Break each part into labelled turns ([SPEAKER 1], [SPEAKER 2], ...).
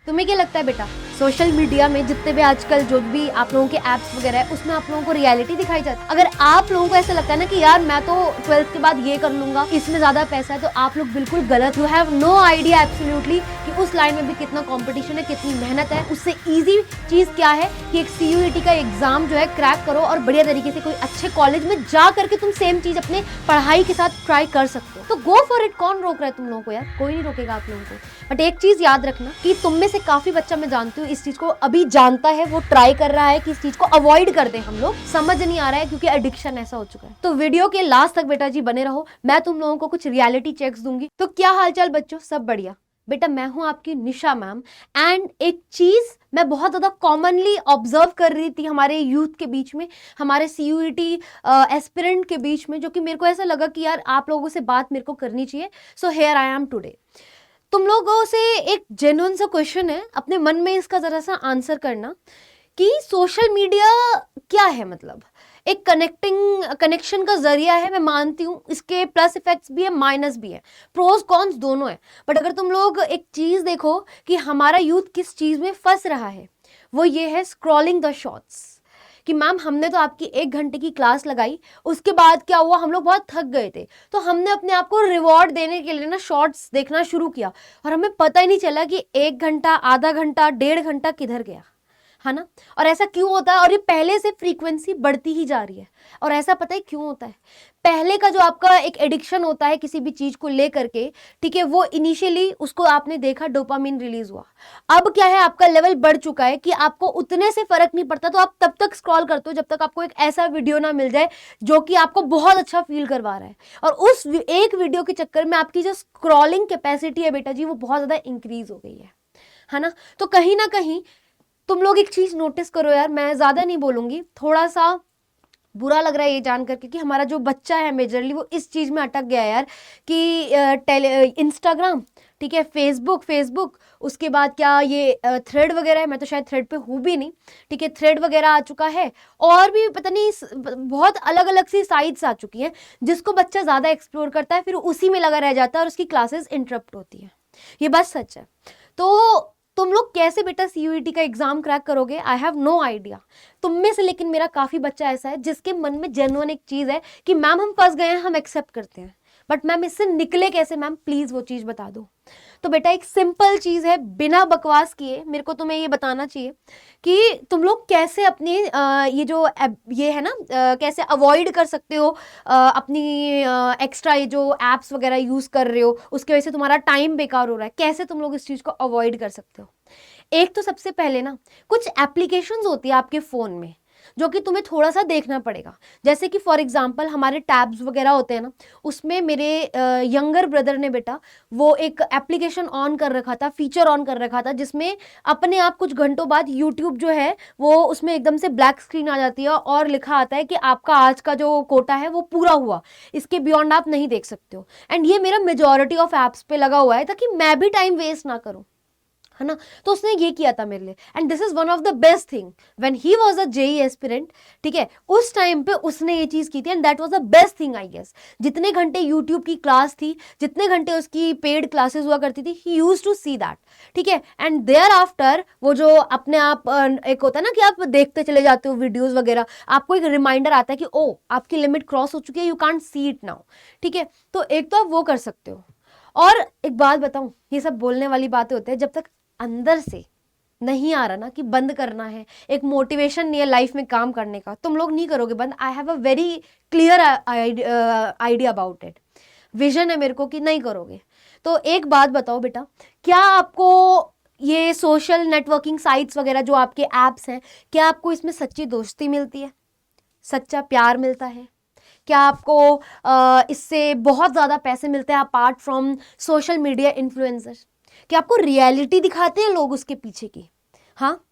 [SPEAKER 1] तुम्हें क्या लगता है बेटा, सोशल मीडिया में जितने भी आजकल जो भी आप लोगों के एप्स वगैरह है उसमें आप लोगों को रियलिटी दिखाई जाती है? अगर आप लोगों को ऐसा लगता है ना कि यार मैं तो 12th के बाद ये कर लूंगा, इसमें ज्यादा पैसा है, तो आप लोग बिल्कुल गलत। You have no idea absolutely कि उस लाइन में भी कितना कंपटीशन है, कितनी मेहनत है। उससे ईजी चीज क्या है कि एक CUET का एग्जाम जो है क्रैक करो और बढ़िया तरीके से कोई अच्छे कॉलेज में जा करके तुम सेम चीज अपने पढ़ाई के साथ ट्राई कर सकते हो। तो गो फॉर इट। कौन रोक रहा है तुम लोगों को यार? कोई नहीं रोकेगा आप लोगों को। बट एक चीज याद रखना कि तुम में से काफी बच्चा, मैं जानती हूँ, इस चीज को अभी जानता है, वो ट्राई कर रहा है कि इस चीज को अवॉइड कर दे। हम लोग समझ नहीं आ रहा है क्योंकि एडिक्शन ऐसा हो चुका है। तो वीडियो के लास्ट तक बेटा जी बने रहो, मैं तुम लोगों को कुछ रियलिटी चेक्स दूंगी। तो क्या हालचाल बच्चों, सब बढ़िया? बेटा मैं हूं आपकी निशा मैम। एंड एक चीज मैं बहुत ज्यादा कॉमनली ऑब्जर्व कर रही थी हमारे यूथ के बीच में, हमारे CUET एस्पिरेंट के बीच में, जो कि मेरे को ऐसा लगा कि यार आप लोगों से बात मेरे को करनी चाहिए। So here I am today. तुम लोगों से एक जेन्युइन सा क्वेश्चन है, अपने मन में इसका जरा सा आंसर करना कि सोशल मीडिया क्या है। मतलब एक कनेक्शन का जरिया है, मैं मानती हूँ। इसके प्लस इफेक्ट्स भी है, माइनस भी है, प्रोज कॉन्स दोनों है। बट अगर तुम लोग एक चीज देखो कि हमारा यूथ किस चीज में फंस रहा है, वो ये है स्क्रॉलिंग द शॉर्ट्स। कि मैम हमने तो आपकी 1 घंटे की क्लास लगाई, उसके बाद क्या हुआ, हम लोग बहुत थक गए थे, तो हमने अपने आप को रिवॉर्ड देने के लिए ना शॉर्ट्स देखना शुरू किया, और हमें पता ही नहीं चला कि 1 घंटा, आधा घंटा, 1.5 घंटा किधर गया, है ना। और ऐसा क्यों होता है? और ये पहले से फ्रीक्वेंसी बढ़ती ही जा रही है। और ऐसा पता है क्यों होता है? पहले का जो आपका एक एडिक्शन होता है किसी भी चीज को लेकर के, ठीक है, वो इनिशियली उसको आपने देखा, डोपामिन रिलीज हुआ। अब क्या है, आपका लेवल बढ़ चुका है कि आपको उतने से फर्क नहीं पड़ता, तो आप तब तक स्क्रॉल करते हो जब तक आपको एक ऐसा वीडियो ना मिल जाए जो कि आपको बहुत अच्छा फील करवा रहा है। और उस एक वीडियो के चक्कर में आपकी जो स्क्रॉलिंग कैपेसिटी है बेटा जी, वो बहुत ज्यादा इंक्रीज हो गई है ना। तो कहीं ना कहीं तुम लोग एक चीज नोटिस करो यार, मैं ज्यादा नहीं बोलूंगी, थोड़ा सा बुरा लग रहा है ये जान करके कि हमारा जो बच्चा है मेजरली वो इस चीज में अटक गया है यार कि इंस्टाग्राम, ठीक है, फेसबुक, उसके बाद क्या ये थ्रेड वगैरह है। मैं तो शायद थ्रेड पे हूँ भी नहीं, ठीक है, थ्रेड वगैरह आ चुका है, और भी पता नहीं बहुत अलग अलग सी साइट्स आ चुकी हैं जिसको बच्चा ज्यादा एक्सप्लोर करता है, फिर उसी में लगा रह जाता है और उसकी क्लासेस इंटरप्ट होती है। ये बात सच है। तो तुम लोग कैसे बेटा CUET का एग्जाम क्रैक करोगे, आई हैव नो आइडिया। तुम में से लेकिन मेरा काफी बच्चा ऐसा है जिसके मन में जेन्युइन एक चीज है कि मैम हम फंस गए हैं, हम एक्सेप्ट करते हैं, बट मैम इससे निकले कैसे? मैम प्लीज वो चीज बता दो। तो बेटा एक सिंपल चीज है, बिना बकवास किए मेरे को तुम्हें ये बताना चाहिए कि तुम लोग कैसे अपनी ये है ना, कैसे अवॉइड कर सकते हो अपनी एक्स्ट्रा ये जो एप्स वगैरह यूज कर रहे हो, उसकी वजह से तुम्हारा टाइम बेकार हो रहा है। कैसे तुम लोग इस चीज को अवॉइड कर सकते हो? एक तो सबसे पहले ना, कुछ एप्लीकेशंस होती है आपके फोन में जो कि तुम्हें थोड़ा सा देखना पड़ेगा। जैसे कि फॉर एग्जांपल हमारे टैब्स वगैरह होते हैं ना, उसमें मेरे यंगर ब्रदर ने बेटा वो एक एप्लीकेशन ऑन कर रखा था, फीचर ऑन कर रखा था, जिसमें अपने आप कुछ घंटों बाद यूट्यूब जो है वो उसमें एकदम से ब्लैक स्क्रीन आ जाती है और लिखा आता है कि आपका आज का जो कोटा है वो पूरा हुआ, इसके बियॉन्ड आप नहीं देख सकते हो। एंड ये मेरा मेजॉरिटी ऑफ एप्स पे लगा हुआ है ताकि मैं भी टाइम वेस्ट ना करूं, है ना। तो उसने ये किया था मेरे लिए, and this is one of the best thing when he was a JEE aspirant, ठीक है, उस टाइम पे उसने ये चीज की थी, and that was the best thing I guess. जितने घंटे यूट्यूब की क्लास थी, जितने घंटे उसकी पेड क्लासेस हुआ करती थी, he used to see that, ठीक है। एंड देयर आफ्टर वो जो अपने आप एक होता है ना कि आप देखते चले जाते हो वीडियोस वगैरह, आपको एक रिमाइंडर आता है कि ओ आपकी लिमिट क्रॉस हो चुकी है, you can't see it now, ठीक है। तो एक तो आप वो कर सकते हो। और एक बात बताऊं, ये सब बोलने वाली बातें होती है, जब तक अंदर से नहीं आ रहा ना कि बंद करना है, एक मोटिवेशन नहीं है लाइफ में काम करने का, तुम लोग नहीं करोगे बंद। I have a very clear idea about it, vision है मेरे को कि नहीं करोगे। तो एक बात बताओ बेटा, क्या आपको ये सोशल नेटवर्किंग साइट्स वगैरह जो आपके एप्स हैं, क्या आपको इसमें सच्ची दोस्ती मिलती है, सच्चा प्यार मिलता है? क्या आपको इससे बहुत ज़्यादा पैसे मिलते हैं apart from social media influencer? क्या आपको रियलिटी दिखाते हैं लोग उसके पीछे की? हाँ,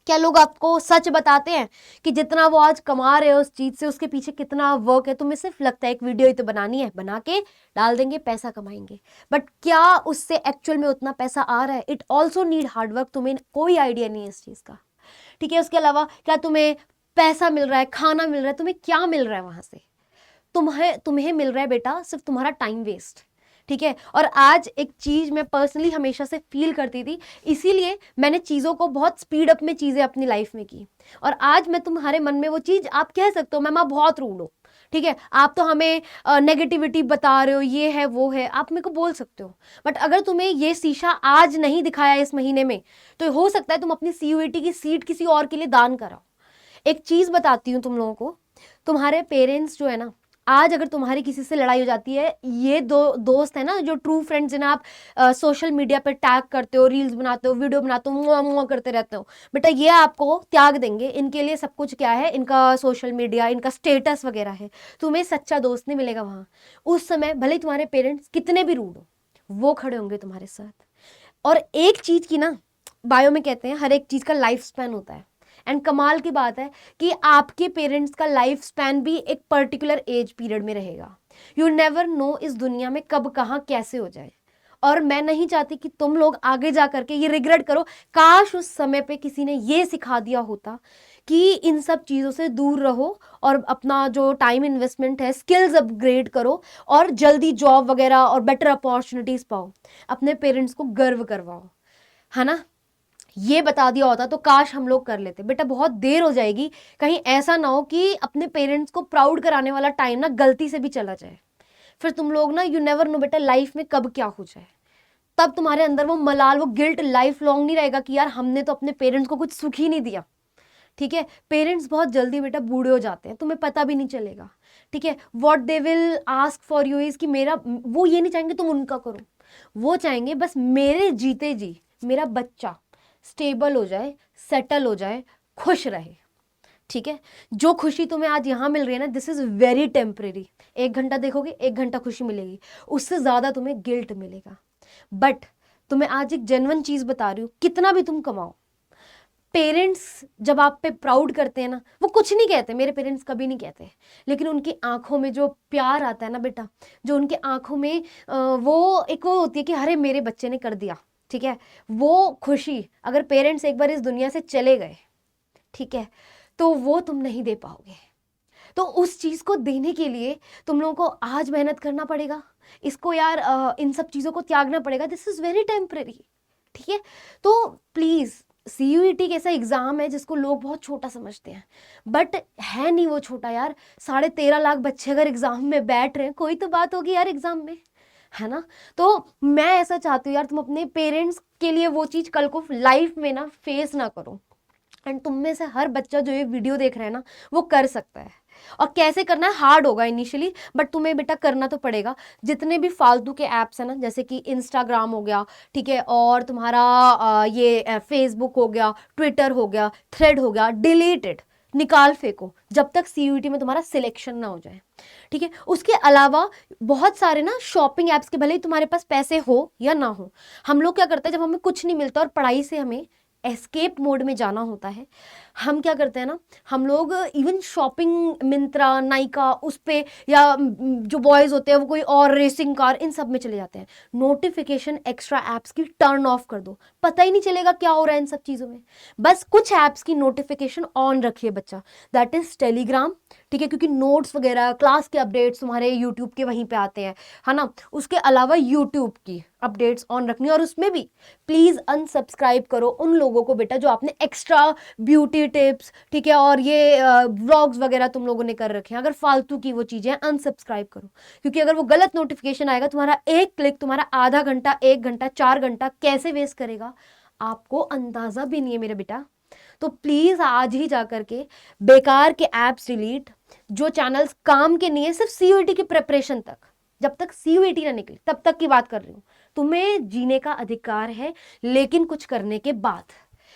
[SPEAKER 1] क्या लोग आपको सच बताते हैं कि जितना वो आज कमा रहे हो उस चीज से, उसके पीछे कितना वर्क है? तुम्हें सिर्फ लगता है एक वीडियो ही तो बनानी है, बना के डाल देंगे, पैसा कमाएंगे, बट क्या उससे एक्चुअल में उतना पैसा आ रहा है? It also need hard work. तुम्हें कोई आइडिया नहीं है इस चीज का, ठीक है। उसके अलावा क्या तुम्हें पैसा मिल रहा है, खाना मिल रहा है, तुम्हें क्या मिल रहा है वहां से? तुम्हें मिल रहा है बेटा सिर्फ तुम्हारा टाइम वेस्ट, ठीक है। और आज एक चीज मैं पर्सनली हमेशा से फील करती थी, इसीलिए मैंने चीजों को बहुत स्पीड अप में चीजें अपनी लाइफ में की। और आज मैं तुम्हारे मन में वो चीज, आप कह सकते हो मैम आप बहुत रूड हो, ठीक है, आप तो हमें नेगेटिविटी बता रहे हो, ये है वो है, आप मेरे को बोल सकते हो। बट अगर तुम्हें ये शीशा आज नहीं दिखाया इस महीने में, तो हो सकता है तुम अपनी सीयूईटी की सीट किसी और के लिए दान कराओ। एक चीज बताती हूँ तुम लोगों को, तुम्हारे पेरेंट्स जो है ना, आज अगर तुम्हारी किसी से लड़ाई हो जाती है, ये दोस्त है ना जो ट्रू फ्रेंड्स जिन्हें आप सोशल मीडिया पर टैग करते हो, रील्स बनाते हो, वीडियो बनाते हो, मुआ मुआ करते रहते हो, बेटा ये आपको त्याग देंगे। इनके लिए सब कुछ क्या है, इनका सोशल मीडिया, इनका स्टेटस वगैरह है। तुम्हें सच्चा दोस्त नहीं मिलेगा वहां। उस समय भले तुम्हारे पेरेंट्स कितने भी रूड हो, वो खड़े होंगे तुम्हारे साथ। और एक चीज की ना, बायो में कहते हैं हर एक चीज का लाइफ स्पैन होता है। एंड कमाल की बात है कि आपके पेरेंट्स का लाइफ स्पैन भी एक पर्टिकुलर एज पीरियड में रहेगा। यू नेवर नो इस दुनिया में कब कहाँ कैसे हो जाए। और मैं नहीं चाहती कि तुम लोग आगे जा करके ये रिग्रेट करो, काश उस समय पे किसी ने ये सिखा दिया होता कि इन सब चीज़ों से दूर रहो और अपना जो टाइम इन्वेस्टमेंट है, स्किल्स अपग्रेड करो और जल्दी जॉब वगैरह और बेटर अपॉर्चुनिटीज पाओ, अपने पेरेंट्स को गर्व करवाओ, है ना। ये बता दिया होता तो काश हम लोग कर लेते। बेटा बहुत देर हो जाएगी, कहीं ऐसा ना हो कि अपने पेरेंट्स को प्राउड कराने वाला टाइम ना गलती से भी चला जाए, फिर तुम लोग ना, यू नेवर नो बेटा लाइफ में कब क्या हो जाए। तब तुम्हारे अंदर वो मलाल, वो गिल्ट लाइफ लॉन्ग नहीं रहेगा कि यार हमने तो अपने पेरेंट्स को कुछ सुख ही नहीं दिया। ठीक है, पेरेंट्स बहुत जल्दी बेटा बूढ़े हो जाते हैं, तुम्हें पता भी नहीं चलेगा। ठीक है, what they will ask for you is कि मेरा, वो ये नहीं चाहेंगे तुम उनका करो, वो चाहेंगे बस मेरे जीते जी मेरा बच्चा स्टेबल हो जाए, सेटल हो जाए, खुश रहे। ठीक है, जो खुशी तुम्हें आज यहाँ मिल रही है ना, दिस इज वेरी टेम्परेरी। 1 घंटा देखोगे, 1 घंटा खुशी मिलेगी, उससे ज्यादा तुम्हें गिल्ट मिलेगा। बट तुम्हें आज एक जेन्युइन चीज बता रही हूँ, कितना भी तुम कमाओ, पेरेंट्स जब आप पे प्राउड करते हैं ना, वो कुछ नहीं कहते, मेरे पेरेंट्स कभी नहीं कहते, लेकिन उनकी आंखों में जो प्यार आता है ना बेटा, जो उनके आंखों में वो एक वो होती है कि अरे मेरे बच्चे ने कर दिया। ठीक है, वो खुशी अगर पेरेंट्स एक बार इस दुनिया से चले गए, ठीक है, तो वो तुम नहीं दे पाओगे। तो उस चीज को देने के लिए तुम लोगों को आज मेहनत करना पड़ेगा, इसको यार इन सब चीजों को त्यागना पड़ेगा। This is very temporary. ठीक है, तो प्लीज, सीयूईटी एक ऐसा एग्जाम है जिसको लोग बहुत छोटा समझते हैं, बट है नहीं वो छोटा यार। 13.5 लाख बच्चे अगर एग्जाम में बैठ रहे हैं, कोई तो बात होगी यार एग्जाम में, है ना। तो मैं ऐसा चाहती हूँ यार, तुम अपने पेरेंट्स के लिए वो चीज कल को लाइफ में ना फेस ना करो। एंड तुम में से हर बच्चा जो ये वीडियो देख रहा है ना, वो कर सकता है। और कैसे करना है, हार्ड होगा इनिशियली, बट तुम्हें बेटा करना तो पड़ेगा। जितने भी फालतू के ऐप्स हैं ना, जैसे कि इंस्टाग्राम हो गया, ठीक है, और तुम्हारा ये फेसबुक हो गया, ट्विटर हो गया, थ्रेड हो गया, डिलीटेड, निकाल फेंको जब तक सीयूईटी में तुम्हारा सिलेक्शन ना हो जाए। ठीक है, उसके अलावा बहुत सारे ना शॉपिंग ऐप्स के, भले ही तुम्हारे पास पैसे हो या ना हो, हम लोग क्या करते हैं जब हमें कुछ नहीं मिलता और पढ़ाई से हमें एस्केप मोड में जाना होता है, हम क्या करते हैं ना, हम लोग इवन शॉपिंग, मिंत्रा, नाइका, उस पे, या जो बॉयज होते हैं वो कोई और रेसिंग कार, इन सब में चले जाते हैं। नोटिफिकेशन एक्स्ट्रा ऐप्स की टर्न ऑफ कर दो, पता ही नहीं चलेगा क्या हो रहा है इन सब चीज़ों में। बस कुछ ऐप्स की नोटिफिकेशन ऑन रखिए बच्चा, दैट इज टेलीग्राम। ठीक है, क्योंकि नोट्स वगैरह, क्लास के अपडेट्स तुम्हारे यूट्यूब के वहीं पे आते हैं, है ना। उसके अलावा यूट्यूब की अपडेट्स ऑन रखनी, और उसमें भी प्लीज अनसब्सक्राइब करो उन लोगों को बेटा जो आपने एक्स्ट्रा ब्यूटी टिप्स, ठीक है, और ये व्लॉग्स वगैरह तुम लोगों ने कर रखे हैं। अगर फालतू की वो चीजें, अनसब्सक्राइब करो, क्योंकि अगर वो गलत नोटिफिकेशन आएगा, तुम्हारा एक क्लिक तुम्हारा आधा घंटा, 1 घंटा, 4 घंटा कैसे वेस्ट करेगा, आपको अंदाजा भी नहीं है मेरा बेटा। तो प्लीज आज ही जा करके बेकार के ऐप्स डिलीट, जो चैनल्स काम के नहीं है, सिर्फ सीयूईटी की प्रिपरेशन तक, जब तक सीयूईटी ना निकले तब तक की बात कर रही हूँ। तुम्हें जीने का अधिकार है, लेकिन कुछ करने के बाद,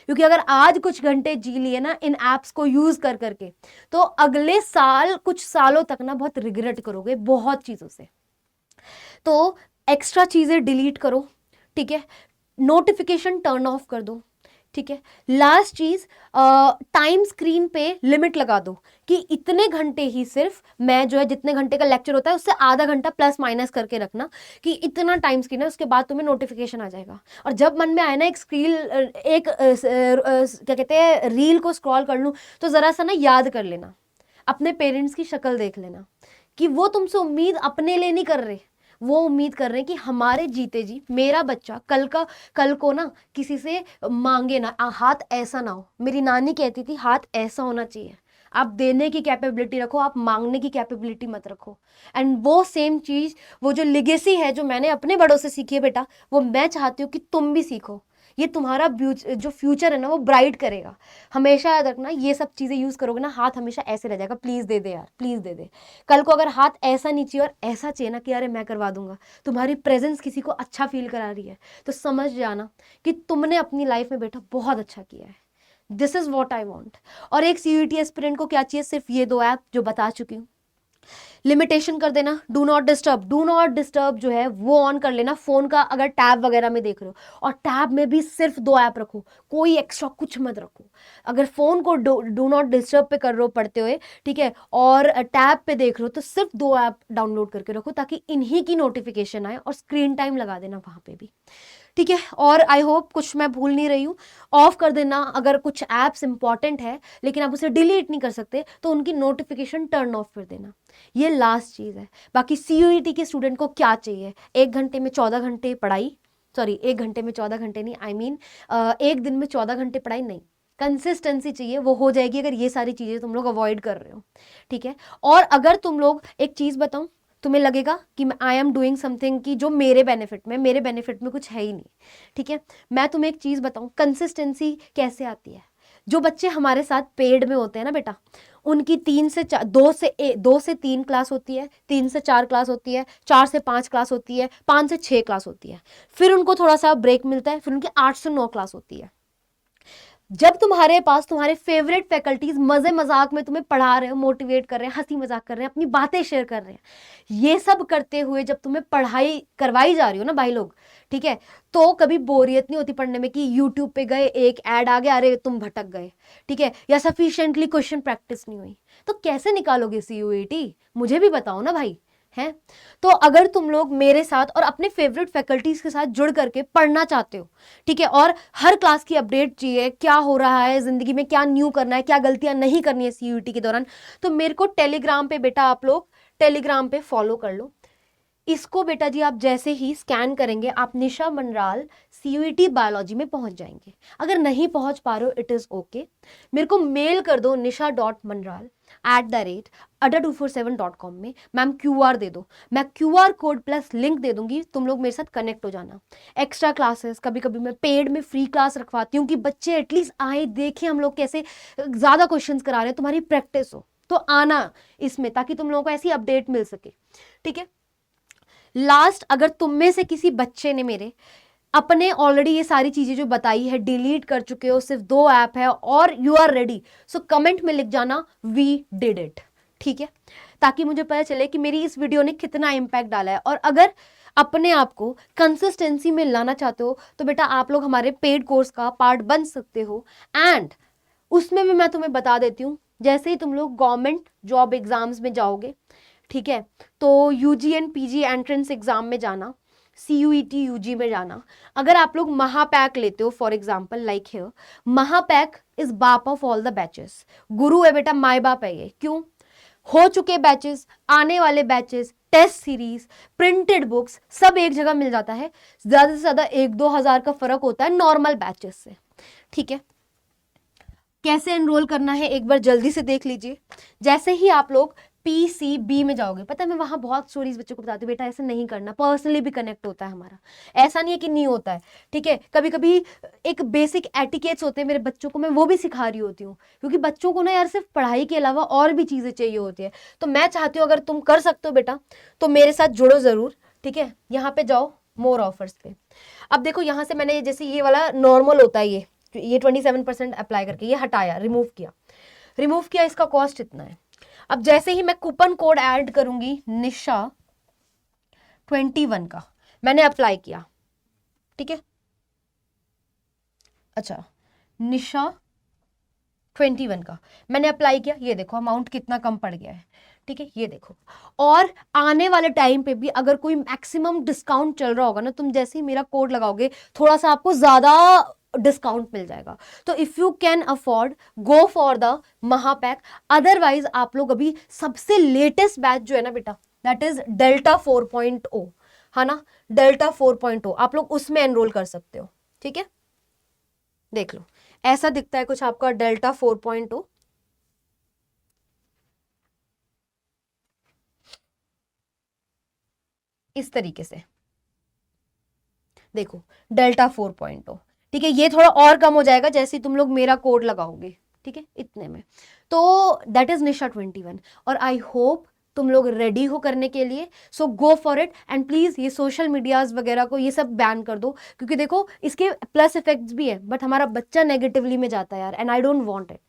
[SPEAKER 1] क्योंकि अगर आज कुछ घंटे जी लिए ना इन ऐप्स को यूज कर करके, तो अगले साल, कुछ सालों तक ना बहुत रिग्रेट करोगे बहुत चीजों से। तो एक्स्ट्रा चीजें डिलीट करो, ठीक है, नोटिफिकेशन टर्न ऑफ कर दो, ठीक है। लास्ट चीज, टाइम स्क्रीन पे लिमिट लगा दो कि इतने घंटे ही सिर्फ मैं जो है, जितने घंटे का लेक्चर होता है उससे आधा घंटा प्लस माइनस करके रखना कि इतना टाइम स्क्रीन है, उसके बाद तुम्हें नोटिफिकेशन आ जाएगा। और जब मन में आए ना क्या कहते हैं, रील को स्क्रॉल कर लूं, तो जरा सा ना याद कर लेना, अपने पेरेंट्स की शक्ल देख लेना कि वो तुमसे उम्मीद अपने लिए नहीं कर रहे, वो उम्मीद कर रहे हैं कि हमारे जीते जी मेरा बच्चा कल को ना किसी से मांगे ना, हाथ ऐसा ना हो। मेरी नानी कहती थी हाथ ऐसा होना चाहिए, आप देने की कैपेबिलिटी रखो, आप मांगने की कैपेबिलिटी मत रखो। एंड वो सेम चीज, वो जो लिगेसी है जो मैंने अपने बड़ों से सीखी है बेटा, वो मैं चाहती हूँ कि तुम भी सीखो। ये तुम्हारा जो फ्यूचर है ना वो ब्राइट करेगा। हमेशा याद रखना, ये सब चीजें यूज करोगे ना, हाथ हमेशा ऐसे रह जाएगा, प्लीज दे दे यार, प्लीज दे दे। कल को अगर हाथ ऐसा नहीं चाहिए और ऐसा चाहिए ना कि अरे मैं करवा दूंगा, तुम्हारी प्रेजेंस किसी को अच्छा फील करा रही है, तो समझ जाना कि तुमने अपनी लाइफ में बेटा बहुत अच्छा किया है। This is what I want. और एक सीयूईटी एस्पिरेंट को क्या चाहिए? सिर्फ ये 2 ऐप जो बता चुकी हूँ। लिमिटेशन कर देना, do not disturb, do not disturb जो है वो ऑन कर लेना फोन का, अगर टैब वगैरह में देख रहे हो। और टैब में भी सिर्फ 2 ऐप रखो, कोई एक्स्ट्रा कुछ मत रखो। अगर फोन को डू नॉट डिस्टर्ब पे कर रहे हो पढ़ते हुए, ठीक है, और टैब पे देख रहे हो, तो सिर्फ 2 ऐप डाउनलोड करके रखो ताकि इन्हीं की नोटिफिकेशन आए, और स्क्रीन टाइम लगा देना वहां पे भी, ठीक है। और आई होप कुछ मैं भूल नहीं रही हूँ। ऑफ कर देना अगर कुछ ऐप्स इंपॉर्टेंट है लेकिन आप उसे डिलीट नहीं कर सकते, तो उनकी नोटिफिकेशन टर्न ऑफ कर देना। ये लास्ट चीज है। बाकी सीयूईटी के स्टूडेंट को क्या चाहिए? 1 घंटे में 14 घंटे पढ़ाई, सॉरी 1 घंटे में 14 घंटे नहीं, आई मीन 1 दिन में 14 घंटे पढ़ाई नहीं, कंसिस्टेंसी चाहिए। वो हो जाएगी अगर ये सारी चीजें तुम लोग अवॉइड कर रहे हो, ठीक है। और अगर तुम लोग, एक चीज बताऊं, तुम्हें लगेगा कि आई एम डूइंग समथिंग की जो मेरे बेनिफिट में कुछ है ही नहीं, ठीक है। मैं तुम्हें एक चीज बताऊं, कंसिस्टेंसी कैसे आती है। जो बच्चे हमारे साथ पेड में होते हैं ना बेटा, उनकी 2 से 3 क्लास होती है, 3 से 4 क्लास होती है, 4 से 5 क्लास होती है, 5 से 6 क्लास होती है, फिर उनको थोड़ा सा ब्रेक मिलता है, फिर उनकी 8 से 9 क्लास होती है। जब तुम्हारे पास तुम्हारे फेवरेट फैकल्टीज मजे मजाक में तुम्हें पढ़ा रहे हो, मोटिवेट कर रहे हैं, हंसी मजाक कर रहे हैं, अपनी बातें शेयर कर रहे हैं, ये सब करते हुए जब तुम्हें पढ़ाई करवाई जा रही हो ना भाई लोग, ठीक है, तो कभी बोरियत नहीं होती पढ़ने में कि यूट्यूब पे गए, एक ऐड आ गया, अरे तुम भटक गए, ठीक है, या सफिशिएंटली क्वेश्चन प्रैक्टिस नहीं हुई, तो कैसे निकालोगे सीयूईटी? मुझे भी बताओ ना भाई, है। तो अगर तुम लोग मेरे साथ और अपने फेवरेट फैकल्टीज के साथ जुड़ करके पढ़ना चाहते हो, ठीक है, और हर क्लास की अपडेट चाहिए, क्या हो रहा है जिंदगी में, क्या न्यू करना है, क्या गलतियां नहीं करनी है सीयूईटी के दौरान, तो मेरे को टेलीग्राम पे बेटा, आप लोग टेलीग्राम पे फॉलो कर लो। इसको बेटा जी आप जैसे ही स्कैन करेंगे, आप निशा मनराल सीयूईटी बायोलॉजी में पहुंच जाएंगे। अगर नहीं पहुंच पा रहे हो, इट इज ओके, मेरे को मेल कर दो nisha.manral@adda247.com में, मैम QR दे दो, मैं QR कोड प्लस लिंक दे दूंगी, तुम लोग मेरे साथ कनेक्ट हो जाना। एक्स्ट्रा क्लासेस कभी कभी मैं पेड में फ्री क्लास रखवाती हूँ कि बच्चे एटलीस्ट आए, देखें हम लोग कैसे ज्यादा क्वेश्चंस करा रहे हैं, तुम्हारी प्रैक्टिस हो, तो आना इसमें ताकि तुम लोगों को ऐसी अपडेट मिल सके, ठीक है। लास्ट, अगर तुम में से किसी बच्चे ने मेरे अपने ऑलरेडी ये सारी चीजें जो बताई है डिलीट कर चुके हो, सिर्फ 2 ऐप है और you are ready, so comment में लिख जाना वी डिड इट, ठीक है, ताकि मुझे पता चले कि मेरी इस वीडियो ने कितना इंपैक्ट डाला है। और अगर अपने आप को कंसिस्टेंसी में लाना चाहते हो तो बेटा आप लोग हमारे पेड कोर्स का पार्ट बन सकते हो। एंड उसमें भी मैं तुम्हें बता देती हूँ, जैसे ही तुम लोग गवर्नमेंट जॉब एग्जाम्स में जाओगे, ठीक है, तो UG and PG entrance exam में जाना, सीयूईटी यूजी में जाना, अगर आप लोग महापैक लेते हो, for example like here, Mahapack is बाप ऑफ ऑल द बैचेस, गुरु है बेटा, माई बाप है ये। क्यों? हो चुके बैचेस, आने वाले batches, test series, printed books, सब एक जगह मिल जाता है, ज्यादा से ज्यादा 1-2 हजार का फर्क होता है नॉर्मल बैचेस से, ठीक है। कैसे एनरोल करना है एक बार जल्दी से देख लीजिए। जैसे ही आप लोग PCB में जाओगे, पता है मैं वहां बहुत स्टोरीज बच्चों को बताती हूँ, बेटा ऐसे नहीं करना, पर्सनली भी कनेक्ट होता है हमारा, ऐसा नहीं है कि नहीं होता है, ठीक है। कभी कभी एक बेसिक एटिकेट्स होते हैं मेरे बच्चों को, मैं वो भी सिखा रही होती हूँ, क्योंकि बच्चों को ना यार सिर्फ पढ़ाई के अलावा और भी चीजें चाहिए होती है। तो मैं चाहती हूँ अगर तुम कर सकते हो बेटा तो मेरे साथ जुड़ो जरूर, ठीक है। यहाँ पे जाओ मोर ऑफर्स पे, अब देखो यहाँ से मैंने जैसे ये वाला नॉर्मल होता है, ये 27% अप्लाई करके ये हटाया, रिमूव किया, इसका कॉस्ट इतना है। अब जैसे ही मैं कूपन कोड ऐड करूंगी निशा 21 का, मैंने अप्लाई किया, ठीक है, अच्छा निशा 21 का मैंने अप्लाई किया, ये देखो अमाउंट कितना कम पड़ गया है, ठीक है, ये देखो। और आने वाले टाइम पे भी अगर कोई मैक्सिमम डिस्काउंट चल रहा होगा ना, तुम जैसे ही मेरा कोड लगाओगे थोड़ा सा आपको ज्यादा डिस्काउंट मिल जाएगा। तो if you can afford, go for the Mahapack. Otherwise आप लोग अभी सबसे लेटेस्ट बैच जो है ना बेटा, दैट इज डेल्टा 4.0, है ना, डेल्टा 4.0, आप लोग उसमें एनरोल कर सकते हो। ठीक है, देख लो ऐसा दिखता है कुछ आपका डेल्टा 4.0। इस तरीके से देखो, डेल्टा 4.0। ठीक है, ये थोड़ा और कम हो जाएगा जैसे तुम लोग मेरा कोड लगाओगे। ठीक है, इतने में। तो दैट इज निशा 21 और आई होप तुम लोग रेडी हो करने के लिए। So go for it and please ये सोशल मीडियाज वगैरह को ये सब बैन कर दो, क्योंकि देखो इसके प्लस इफेक्ट्स भी है, बट हमारा बच्चा नेगेटिवली में जाता है यार, and I don't want it.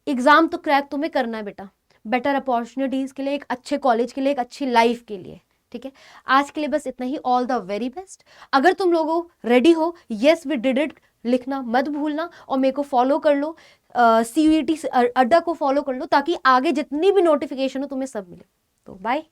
[SPEAKER 1] Exam तो क्रैक तुम्हें करना है बेटा, बेटर अपॉर्चुनिटीज के लिए, एक अच्छे कॉलेज के लिए, एक अच्छी लाइफ के लिए। ठीक है, आज के लिए बस इतना ही। All the very best. अगर तुम लोगों रेडी हो, यस वी डिड इट लिखना मत भूलना, और मेरे को फॉलो कर लो, CUET अड्डा को फॉलो कर लो, ताकि आगे जितनी भी नोटिफिकेशन हो तुम्हें सब मिले। तो बाय।